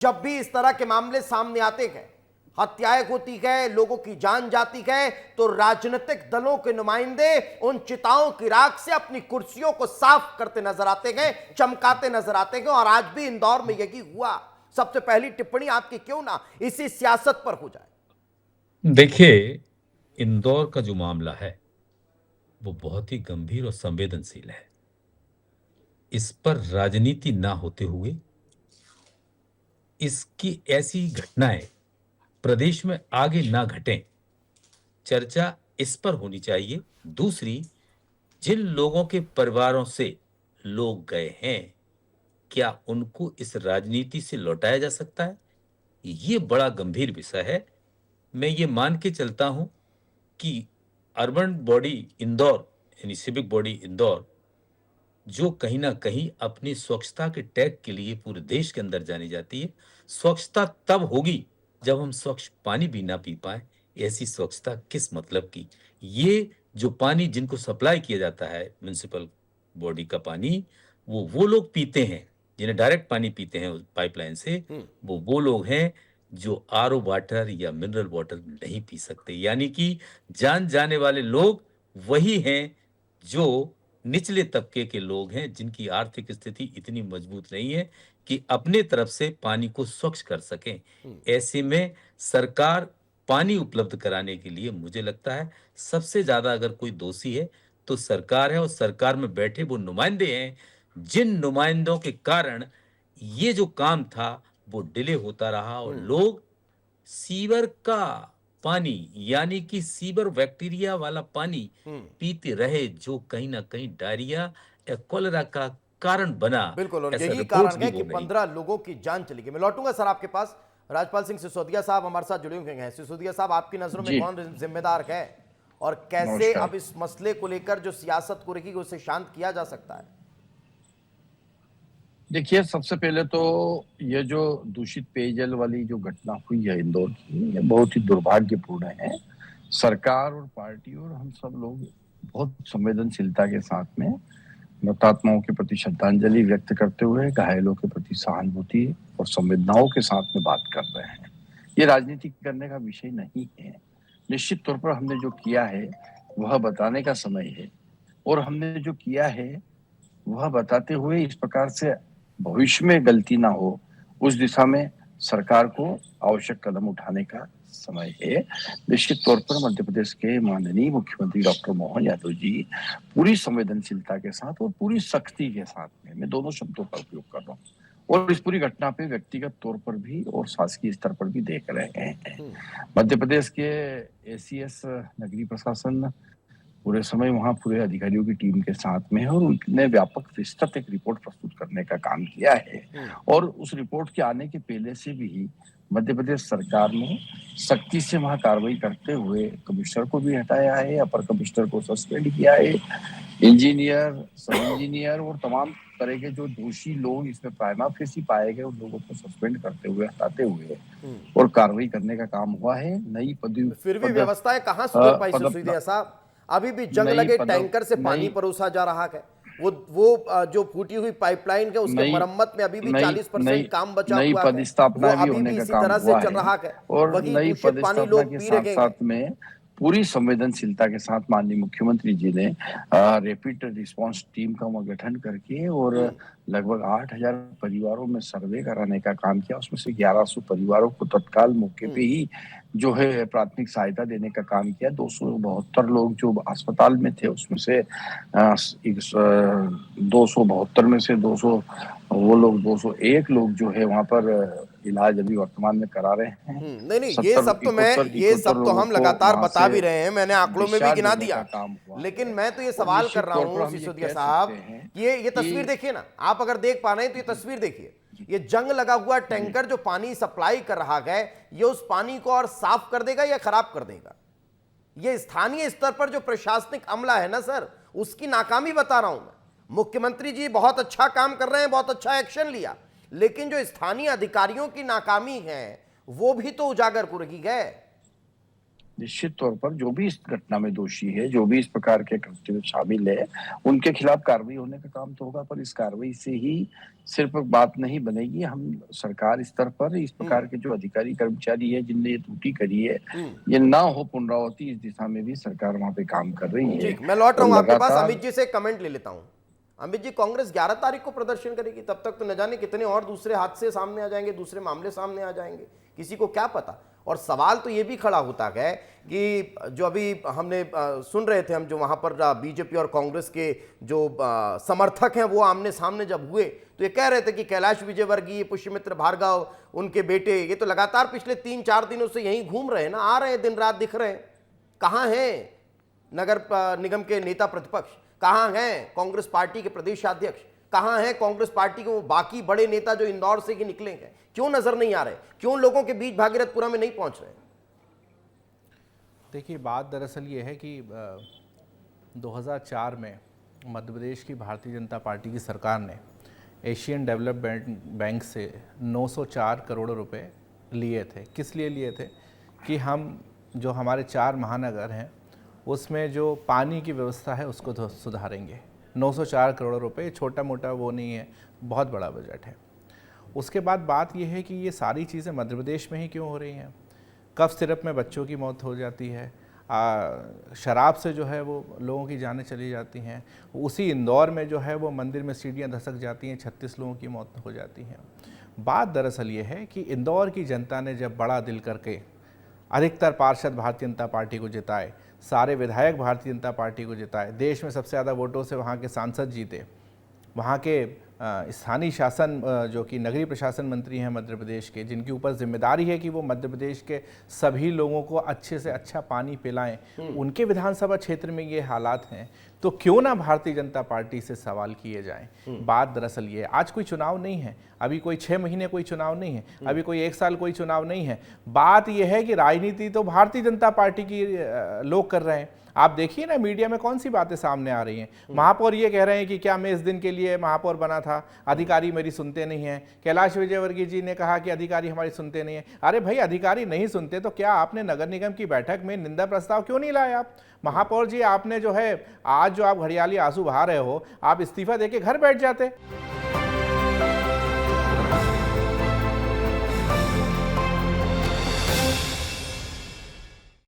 जब भी इस तरह के मामले सामने आते गए, हत्याएं होती गए, लोगों की जान जाती गए, तो राजनीतिक दलों के नुमाइंदे उन चिताओं की राख से अपनी कुर्सियों को साफ करते नजर आते गए, चमकाते नजर आते गए। और आज भी इंदौर में यही हुआ। सबसे पहली टिप्पणी आपकी क्यों ना इसी सियासत पर हो जाए। देखिए, इंदौर का जो मामला है, वो बहुत ही गंभीर और संवेदनशील है। इस पर राजनीति ना होते हुए इसकी ऐसी घटनाएं प्रदेश में आगे ना घटें, चर्चा इस पर होनी चाहिए। दूसरी, जिन लोगों के परिवारों से लोग गए हैं, क्या उनको इस राजनीति से लौटाया जा सकता है? ये बड़ा गंभीर विषय है। मैं ये मान के चलता हूं कि अर्बन बॉडी इंदौर, यानी सिविक बॉडी इंदौर, जो कहीं ना कहीं अपनी स्वच्छता के टैग के लिए पूरे देश के अंदर जानी जाती है, स्वच्छता तब होगी जब हम स्वच्छ पानी भी ना पी पाए। ऐसी स्वच्छता किस मतलब की? ये जो पानी जिनको सप्लाई किया जाता है, म्युनिसिपल बॉडी का पानी, वो लोग पीते हैं जिन्हें डायरेक्ट पानी पीते हैं उस पाइपलाइन से। वो लोग हैं जो आरओ वाटर या मिनरल वाटर नहीं पी सकते। यानी कि जान जाने वाले लोग वही हैं जो निचले तबके के लोग हैं, जिनकी आर्थिक स्थिति इतनी मजबूत नहीं है कि अपने तरफ से पानी को स्वच्छ कर सकें। ऐसे में सरकार पानी उपलब्ध कराने के लिए, मुझे लगता है, सबसे ज्यादा अगर कोई दोषी है तो सरकार है, और सरकार में बैठे वो नुमाइंदे हैं, जिन नुमाइंदों के कारण ये जो काम था वो डिले होता रहा और लोग सीवर का पानी, यानी कि सीवर बैक्टीरिया वाला पानी पीते रहे, जो कहीं ना कहीं डायरिया या कोलेरा का कारण बना। बिल्कुल, और ऐसा यही रिपोर्ट्स कारण भी है कि बोल रही। 15 लोगों की जान चली गई। मैं लौटूंगा सर आपके पास। राजपाल सिंह सिसोदिया साहब हमारे साथ जुड़े हुए हैं। सिसोदिया साहब, आपकी नजरों में जी। कौन जिम्मेदार है और कैसे नमस्कार। अब इस मसले को लेकर जो सियासत को रहेगी उसे शांत किया जा सकता है? देखिए, सबसे पहले तो ये जो दूषित पेयजल वाली जो घटना हुई है इंदौर की, ये बहुत ही दुर्भाग्यपूर्ण है। सरकार और पार्टी और हम सब लोग बहुत संवेदनशीलता के साथ में मृतात्माओं के प्रति श्रद्धांजलि व्यक्त करते हुए घायलों के प्रति सहानुभूति और संवेदनाओं के साथ में बात कर रहे हैं। ये राजनीति करने का विषय नहीं है। निश्चित तौर पर हमने जो किया है वह बताने का समय है, और हमने जो किया है वह बताते हुए इस प्रकार से भविष्य में गलती ना हो, उस दिशा में सरकार को आवश्यक कदम उठाने का समय है। निश्चित तौर पर मध्य प्रदेश के माननीय मुख्यमंत्री डॉक्टर मोहन यादव जी पूरी संवेदनशीलता के साथ और पूरी सख्ती के साथ में, मैं दोनों शब्दों का उपयोग कर रहा हूँ, और इस पूरी घटना पे व्यक्तिगत तौर पर भी और शासकीय स्तर पर भी देख रहे हैं। मध्य प्रदेश के एसीएस नगरीय प्रशासन पूरे समय वहां पूरे अधिकारियों की टीम के साथ में है, और उनने व्यापक विस्तृत एक रिपोर्ट प्रस्तुत करने का काम किया है। और उस रिपोर्ट के आने के पहले से भी मध्य प्रदेश सरकार ने सख्ती से वहां कार्रवाई करते हुए कमिश्नर को भी हटाया है, अपर कमिश्नर को सस्पेंड किया है, इंजीनियर, सब इंजीनियर और तमाम तरह के जो दोषी लोग इसमें प्राइमा फेसी पाए गए उन लोगों को सस्पेंड करते हुए, हटाते हुए और कार्रवाई करने का काम हुआ है। नई फिर भी व्यवस्थाएं कहां सुधर पाई सिसोदिया साहब? अभी भी जंग लगे टैंकर से पानी परोसा जा रहा है। वो जो फूटी हुई पाइपलाइन है उसके मरम्मत में अभी भी 40% काम बचा नई हुआ है। पदस्थापना वो भी अभी होने भी का इसी काम तरह से हुआ चल रहा है, और वही नई दूषित पानी पदस्थापना लोग के पी साथ रहे साथ में पूरी संवेदनशीलता के साथ माननीय मुख्यमंत्री जी ने रैपिड रिस्पांस टीम का गठन करके और लगभग 8,000 परिवारों में सर्वे कराने का काम किया। उसमें से 1,100 परिवारों को तत्काल मौके पे ही जो है प्राथमिक सहायता देने का काम किया। 272 लोग जो अस्पताल में थे उसमें से 272 में से 200 वो लोग 201 लोग जो है वहां पर इलाज अभी वर्तमान में करा रहे हैं। नहीं नहीं, ये सब तो हम लगातार बता भी रहे हैं, मैंने आंकड़ों में भी गिना दिया। लेकिन मैं तो ये सवाल कर रहा हूं सिसोदिया साहब, ये तस्वीर देखिए ना, आप अगर देख पा रहे हैं तो ये तस्वीर देखिए। ये जंग लगा हुआ टैंकर जो पानी सप्लाई कर रहा है, ये उस पानी को और साफ कर देगा या खराब कर देगा? ये स्थानीय स्तर पर जो प्रशासनिक अमला है ना सर, उसकी नाकामी बता रहा हूं मैं। मुख्यमंत्री जी बहुत अच्छा काम कर रहे हैं, बहुत अच्छा एक्शन लिया, लेकिन जो स्थानीय अधिकारियों की नाकामी है वो भी तो उजागर करेगी गए। निश्चित तौर पर जो भी इस घटना में दोषी है, जो भी इस प्रकार के कृत्य में शामिल है, उनके खिलाफ कार्रवाई होने का काम तो होगा, पर इस कार्रवाई से ही सिर्फ बात नहीं बनेगी। हम सरकार स्तर पर इस प्रकार के जो अधिकारी कर्मचारी है जिनने ये त्रुटि करी है, ये ना हो पुनरावृत्ति, इस दिशा में भी सरकार वहां पे काम कर रही है। ठीक, मैं लौट रहा हूं आपके पास। लगातार अमित जी से कमेंट ले लेता हूं। अमित जी, कांग्रेस 11 तारीख को प्रदर्शन करेगी, तब तक तो न जाने कितने और दूसरे हादसे सामने आ जाएंगे, दूसरे मामले सामने आ जाएंगे, किसी को क्या पता। और सवाल तो ये भी खड़ा होता है कि जो अभी हमने सुन रहे थे हम, जो वहां पर बीजेपी और कांग्रेस के जो समर्थक हैं वो आमने सामने जब हुए तो ये कह रहे थे कि कैलाश विजयवर्गीय, पुष्यमित्र भार्गव, उनके बेटे, ये तो लगातार पिछले 3-4 दिनों से यहीं घूम रहे हैं ना, आ रहे हैं, दिन रात दिख रहे हैं। कहाँ हैं नगर निगम के नेता प्रतिपक्ष, कहाँ हैं कांग्रेस पार्टी के प्रदेशाध्यक्ष, कहाँ हैं कांग्रेस पार्टी के वो बाकी बड़े नेता जो इंदौर से ही निकले हैं? क्यों नजर नहीं आ रहे? क्यों लोगों के बीच भागीरथपुरा में नहीं पहुंच रहे? देखिए, बात दरअसल ये है कि 2004 में मध्य प्रदेश की भारतीय जनता पार्टी की सरकार ने एशियन डेवलपमेंट बैंक से 904 करोड़ रुपए लिए थे। किस लिए लिए थे? कि हम जो हमारे 4 महानगर हैं उसमें जो पानी की व्यवस्था है उसको सुधारेंगे। 904 करोड़ रुपए छोटा मोटा वो नहीं है, बहुत बड़ा बजट है। उसके बाद बात यह है कि ये सारी चीज़ें मध्य प्रदेश में ही क्यों हो रही हैं? कफ सिरप में बच्चों की मौत हो जाती है, शराब से जो है वो लोगों की जानें चली जाती हैं। उसी इंदौर में जो है वो मंदिर में सीढ़ियाँ धसक जाती हैं, 36 लोगों की मौत हो जाती हैं। बात दरअसल ये है कि इंदौर की जनता ने जब बड़ा दिल करके अधिकतर पार्षद भारतीय जनता पार्टी को जिताए, सारे विधायक भारतीय जनता पार्टी को जिताए, देश में सबसे ज़्यादा वोटों से वहाँ के सांसद जीते, वहाँ के स्थानीय शासन जो कि नगरीय प्रशासन मंत्री हैं मध्य प्रदेश के, जिनकी ऊपर जिम्मेदारी है कि वो मध्य प्रदेश के सभी लोगों को अच्छे से अच्छा पानी पिलाएं, उनके विधानसभा क्षेत्र में ये हालात हैं, तो क्यों ना भारतीय जनता पार्टी से सवाल किए जाएं। बात दरअसल ये है, आज कोई चुनाव नहीं है, अभी कोई 6 महीने कोई चुनाव नहीं है, अभी कोई 1 साल कोई चुनाव नहीं है। बात यह है कि राजनीति तो भारतीय जनता पार्टी की लोग कर रहे हैं। आप देखिए ना, मीडिया में कौन सी बातें सामने आ रही हैं। महापौर ये कह रहे हैं कि क्या मैं इस दिन के लिए महापौर बना था, अधिकारी मेरी सुनते नहीं हैं। कैलाश विजयवर्गीय जी ने कहा कि अधिकारी हमारी सुनते नहीं हैं। अरे भाई, अधिकारी नहीं सुनते तो क्या आपने नगर निगम की बैठक में निंदा प्रस्ताव क्यों नहीं लाया? आप महापौर जी, आपने जो है आज जो आप घड़ियाली आंसू बहा रहे हो, आप इस्तीफा देके घर बैठ जाते।